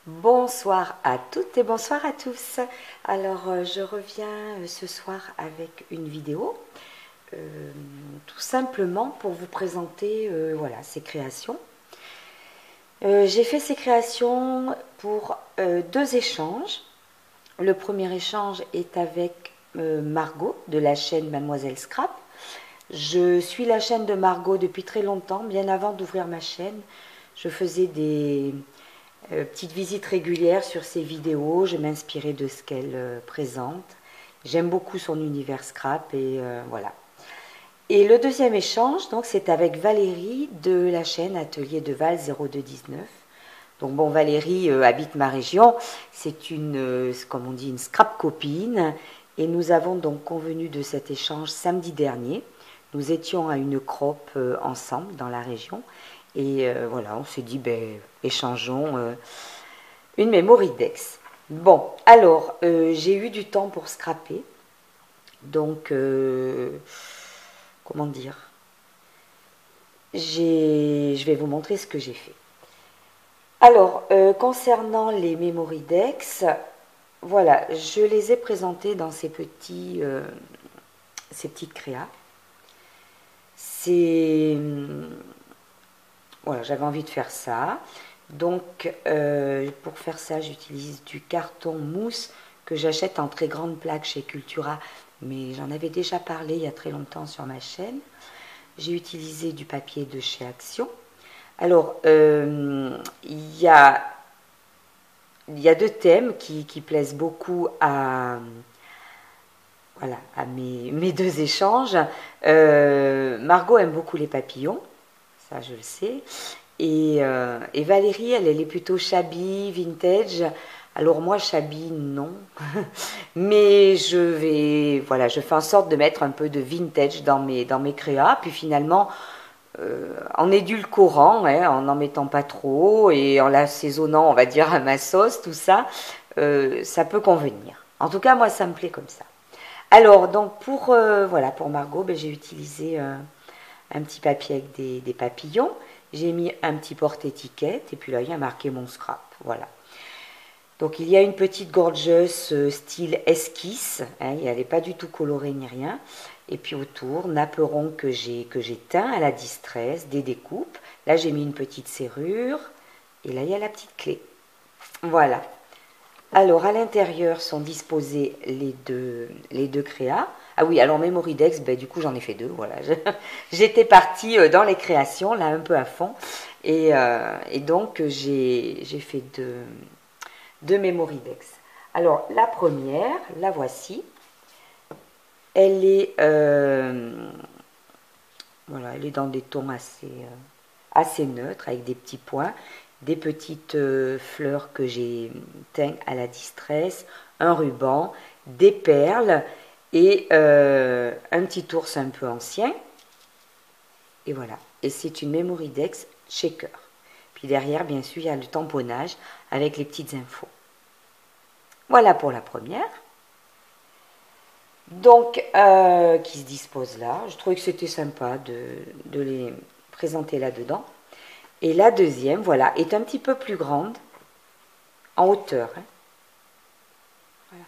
Bonsoir à toutes et bonsoir à tous. Alors, je reviens ce soir avec une vidéo, tout simplement pour vous présenter voilà, ces créations. J'ai fait ces créations pour deux échanges. Le premier échange est avec Margot de la chaîne Mademoiselle Scrap. Je suis la chaîne de Margot depuis très longtemps, bien avant d'ouvrir ma chaîne. Je faisais des petites visites régulières sur ses vidéos, je m'inspirais de ce qu'elle présente. J'aime beaucoup son univers scrap et voilà. Et le deuxième échange, donc, c'est avec Valérie de la chaîne Atelier de Val 0219. Donc bon, Valérie habite ma région, c'est une, comme on dit, une scrap copine. Et nous avons donc convenu de cet échange samedi dernier. Nous étions à une crop ensemble dans la région. Et voilà, on s'est dit, ben, échangeons une Mémoridex. Bon, alors, j'ai eu du temps pour scraper. Donc, comment dire, je vais vous montrer ce que j'ai fait. Alors, concernant les Mémoridex, voilà, je les ai présentés dans ces petites créas. C'est voilà, j'avais envie de faire ça. Donc, pour faire ça, j'utilise du carton mousse que j'achète en très grande plaque chez Cultura, mais j'en avais déjà parlé il y a très longtemps sur ma chaîne. J'ai utilisé du papier de chez Action. Alors, il y a deux thèmes qui plaisent beaucoup voilà, à mes deux échanges. Margot aime beaucoup les papillons, ça je le sais. Et Valérie, elle est plutôt shabby, vintage. Alors moi, shabby, non. Mais voilà, je fais en sorte de mettre un peu de vintage dans mes créas. Puis finalement, en édulcorant, hein, en n'en mettant pas trop et en l'assaisonnant, on va dire, à ma sauce, tout ça, ça peut convenir. En tout cas, moi, ça me plaît comme ça. Alors, donc, voilà, pour Margot, ben, j'ai utilisé un petit papier avec des papillons. J'ai mis un petit porte-étiquette et puis là, il y a marqué mon scrap. Voilà. Donc, il y a une petite gorgeuse style esquisse. Hein, elle n'est pas du tout colorée ni rien. Et puis autour, napperon que j'ai teint à la distress, des découpes. Là, j'ai mis une petite serrure. Et là, il y a la petite clé. Voilà. Alors, à l'intérieur sont disposés les deux créas. Ah oui, alors Mémoridex, ben, du coup, j'en ai fait deux. Voilà. J'étais partie dans les créations, là, un peu à fond. Et donc, j'ai fait deux Mémoridex. Alors, la première, la voici. Elle est, voilà, elle est dans des tons assez neutres, avec des petits points, des petites fleurs que j'ai teintes à la distress, un ruban, des perles et un petit ours un peu ancien. Et voilà. Et c'est une Mémoridex shaker. Puis derrière, bien sûr, il y a le tamponnage avec les petites infos. Voilà pour la première. Donc, qui se dispose là. Je trouvais que c'était sympa de les présenter là-dedans. Et la deuxième, voilà, est un petit peu plus grande, en hauteur. Hein. Voilà.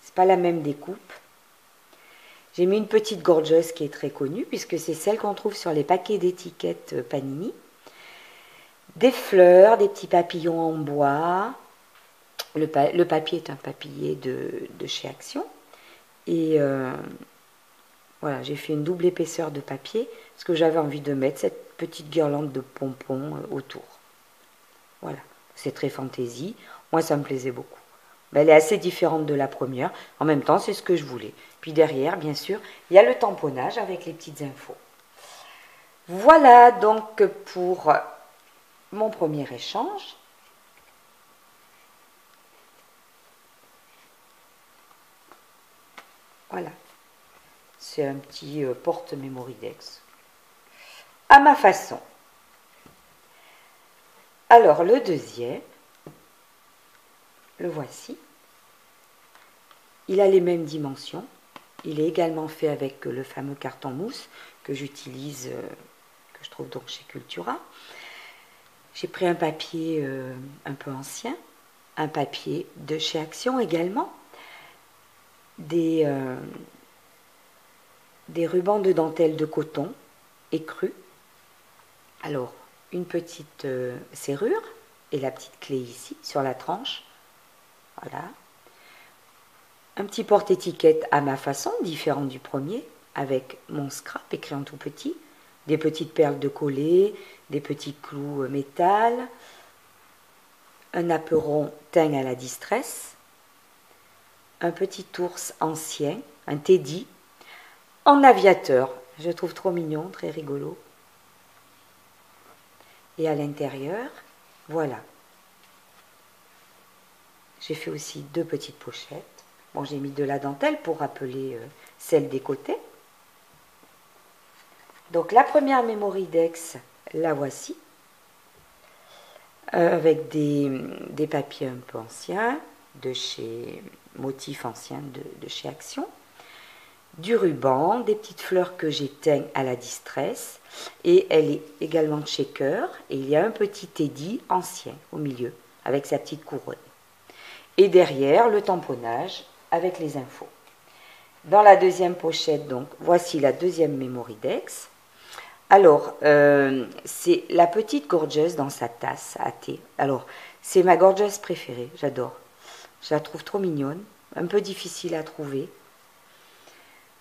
C'est pas la même découpe. J'ai mis une petite gorgeuse qui est très connue, puisque c'est celle qu'on trouve sur les paquets d'étiquettes Panini. Des fleurs, des petits papillons en bois. Le papier est un papier de chez Action. Et voilà, j'ai fait une double épaisseur de papier parce que j'avais envie de mettre cette petite guirlande de pompons autour. Voilà, c'est très fantaisie. Moi, ça me plaisait beaucoup. Ben, elle est assez différente de la première. En même temps, c'est ce que je voulais. Puis derrière, bien sûr, il y a le tamponnage avec les petites infos. Voilà donc pour mon premier échange. Voilà. C'est un petit porte-Mémoridex. À ma façon. Alors, le deuxième, le voici. Il a les mêmes dimensions. Il est également fait avec le fameux carton mousse que j'utilise, que je trouve donc chez Cultura. J'ai pris un papier un peu ancien. un papier de chez Action également, des rubans de dentelle de coton écrus. Alors, une petite serrure et la petite clé ici sur la tranche. Voilà. Un petit porte-étiquette à ma façon, différent du premier, avec mon scrap écrit en tout petit, des petites perles de collet, des petits clous métal, un apperon teint à la distress, un petit ours ancien, un teddy, en aviateur. Je trouve trop mignon, très rigolo. Et à l'intérieur, voilà. J'ai fait aussi 2 petites pochettes. Bon, j'ai mis de la dentelle pour rappeler celle des côtés. Donc la première Mémoridex, la voici. Avec des papiers un peu anciens, de chez motifs anciens de chez Action. Du ruban, des petites fleurs que j'ai teintes à la distress. Et elle est également de chez Cœur. Et il y a un petit teddy ancien au milieu, avec sa petite couronne. Et derrière, le tamponnage avec les infos. Dans la deuxième pochette, donc, voici la deuxième Mémoridex. Alors, c'est la petite gorgeuse dans sa tasse à thé. Alors, c'est ma gorgeuse préférée, j'adore. Je la trouve trop mignonne, un peu difficile à trouver.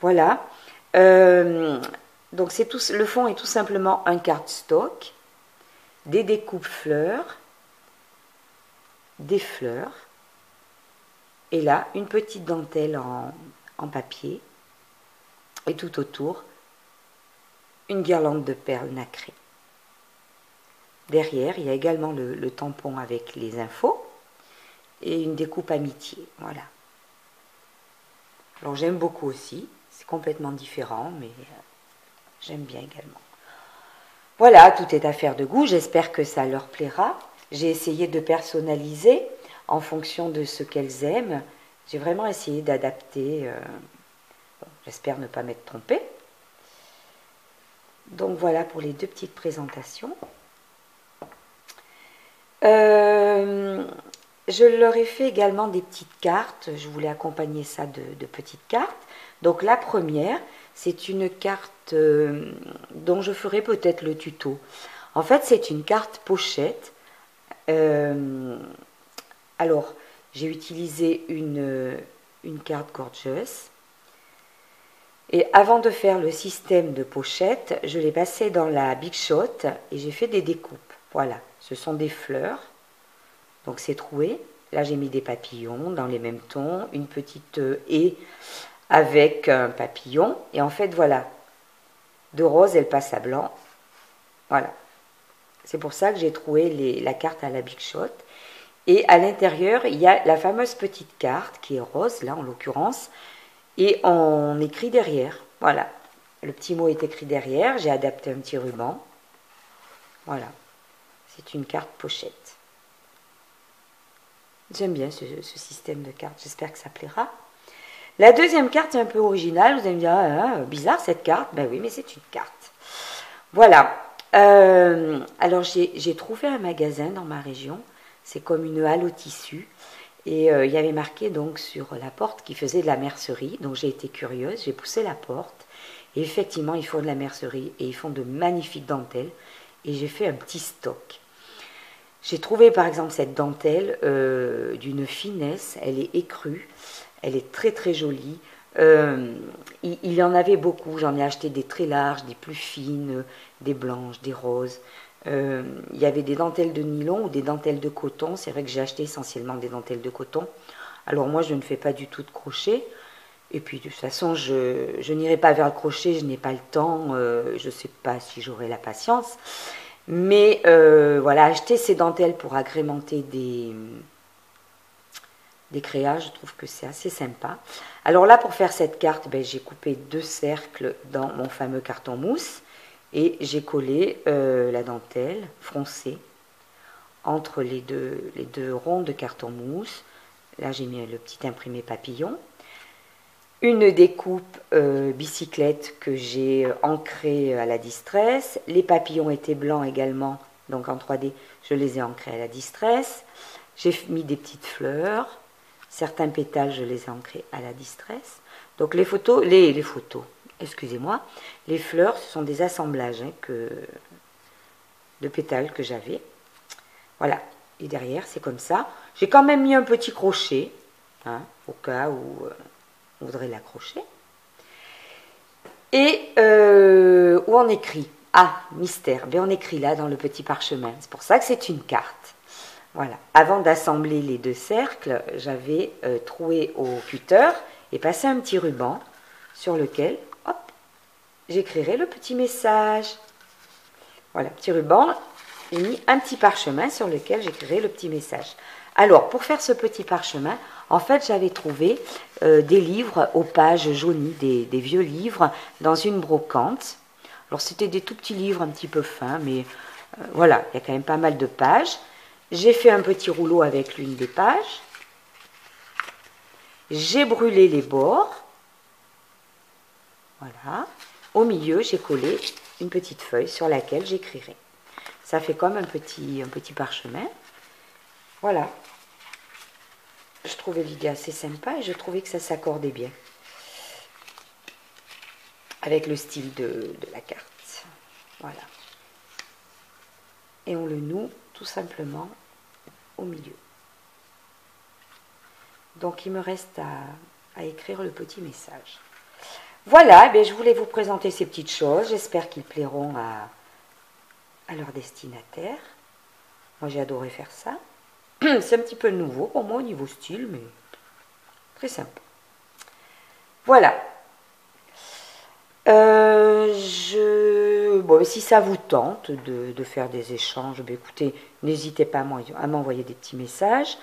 Voilà. Donc, le fond est tout simplement un cardstock, des découpes fleurs, des fleurs, et là, une petite dentelle en papier, et tout autour, une guirlande de perles nacrées. Derrière, il y a également le tampon avec les infos et une découpe amitié. Voilà. Alors j'aime beaucoup aussi. C'est complètement différent, mais j'aime bien également. Voilà, tout est affaire de goût. J'espère que ça leur plaira. J'ai essayé de personnaliser en fonction de ce qu'elles aiment. J'ai vraiment essayé d'adapter. Bon, j'espère ne pas m'être trompée. Donc voilà pour les 2 petites présentations. Je leur ai fait également des petites cartes. Je voulais accompagner ça de petites cartes. Donc la première, c'est une carte dont je ferai peut-être le tuto. En fait, c'est une carte pochette. Alors, j'ai utilisé une carte gorgeous. Et avant de faire le système de pochette, je l'ai passé dans la Big Shot et j'ai fait des découpes. Voilà, ce sont des fleurs. Donc c'est troué. Là, j'ai mis des papillons dans les mêmes tons, une petite haie avec un papillon. Et en fait, voilà, de rose, elle passe à blanc. Voilà. C'est pour ça que j'ai trouvé la carte à la Big Shot. Et à l'intérieur, il y a la fameuse petite carte qui est rose, là en l'occurrence. Et on écrit derrière. Voilà. Le petit mot est écrit derrière. J'ai adapté un petit ruban. Voilà. C'est une carte pochette. J'aime bien ce système de cartes. J'espère que ça plaira. La deuxième carte est un peu originale. Vous allez me dire, ah, bizarre cette carte. Ben oui, mais c'est une carte. Voilà. Alors, j'ai trouvé un magasin dans ma région. C'est comme une halle au tissu. Et il y avait marqué donc sur la porte qu'ils faisaient de la mercerie. Donc j'ai été curieuse, j'ai poussé la porte. Et effectivement, ils font de la mercerie et ils font de magnifiques dentelles. Et j'ai fait un petit stock. J'ai trouvé par exemple cette dentelle d'une finesse. Elle est écrue. Elle est très très jolie. Il y en avait beaucoup. J'en ai acheté des très larges, des plus fines, des blanches, des roses. Il y avait des dentelles de nylon ou des dentelles de coton. C'est vrai que j'ai acheté essentiellement des dentelles de coton. Alors moi, je ne fais pas du tout de crochet. Et puis de toute façon, je n'irai pas vers le crochet. Je n'ai pas le temps. Je ne sais pas si j'aurai la patience. Mais voilà, acheter ces dentelles pour agrémenter des créas, je trouve que c'est assez sympa. Alors là, pour faire cette carte, ben, j'ai coupé 2 cercles dans mon fameux carton mousse. Et j'ai collé la dentelle froncée entre les deux ronds de carton mousse. Là, j'ai mis le petit imprimé papillon. Une découpe bicyclette que j'ai ancrée à la distress. Les papillons étaient blancs également, donc en 3D, je les ai ancrés à la distress. J'ai mis des petites fleurs. Certains pétales, je les ai ancrés à la distress. Donc les photos, excusez-moi, les fleurs, ce sont des assemblages de pétales que j'avais. Voilà, et derrière, c'est comme ça. J'ai quand même mis un petit crochet, hein, au cas où on voudrait l'accrocher. Et où on écrit, ah, mystère, ben on écrit là dans le petit parchemin. C'est pour ça que c'est une carte. Voilà. Avant d'assembler les deux cercles, j'avais troué au cutter et passé un petit ruban sur lequel, hop, j'écrirai le petit message. Voilà, petit ruban, j'ai mis un petit parchemin sur lequel j'écrirai le petit message. Alors, pour faire ce petit parchemin, en fait, j'avais trouvé des livres aux pages jaunies, des vieux livres, dans une brocante. Alors, c'était des tout petits livres un petit peu fins, mais voilà, il y a quand même pas mal de pages. J'ai fait un petit rouleau avec l'une des pages. J'ai brûlé les bords. Voilà. Au milieu, j'ai collé une petite feuille sur laquelle j'écrirai. Ça fait comme un petit parchemin. Voilà. Je trouvais l'idée assez sympa et je trouvais que ça s'accordait bien avec le style de la carte. Voilà. Et on le noue tout simplement au milieu. Donc il me reste à écrire le petit message. Voilà, je voulais vous présenter ces petites choses. J'espère qu'ils plairont à leur destinataire. Moi j'ai adoré faire ça. C'est un petit peu nouveau pour moi au niveau style, mais très sympa. Voilà. Bon, si ça vous tente de faire des échanges, écoutez, n'hésitez pas à m'envoyer des petits messages.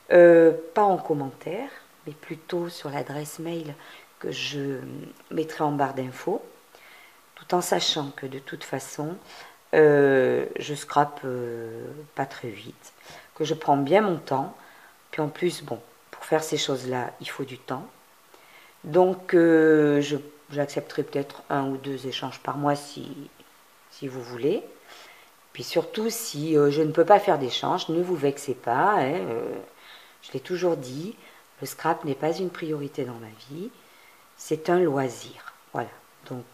Pas en commentaire, mais plutôt sur l'adresse mail que je mettrai en barre d'infos, tout en sachant que de toute façon, je scrape pas très vite, que je prends bien mon temps, puis en plus, bon, pour faire ces choses-là, il faut du temps. Donc, j'accepterai peut-être 1 ou 2 échanges par mois si vous voulez. Puis surtout, si je ne peux pas faire d'échange, ne vous vexez pas, hein, je l'ai toujours dit, le scrap n'est pas une priorité dans ma vie, c'est un loisir. Voilà, donc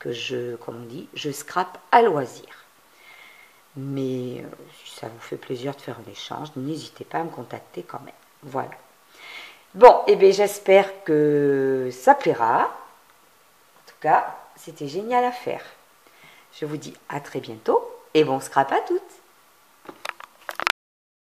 comme on dit, je scrape à loisir. Mais si ça vous fait plaisir de faire un échange, n'hésitez pas à me contacter quand même. Voilà. Bon, j'espère que ça plaira. En tout cas, c'était génial à faire. Je vous dis à très bientôt et bon scrap à toutes.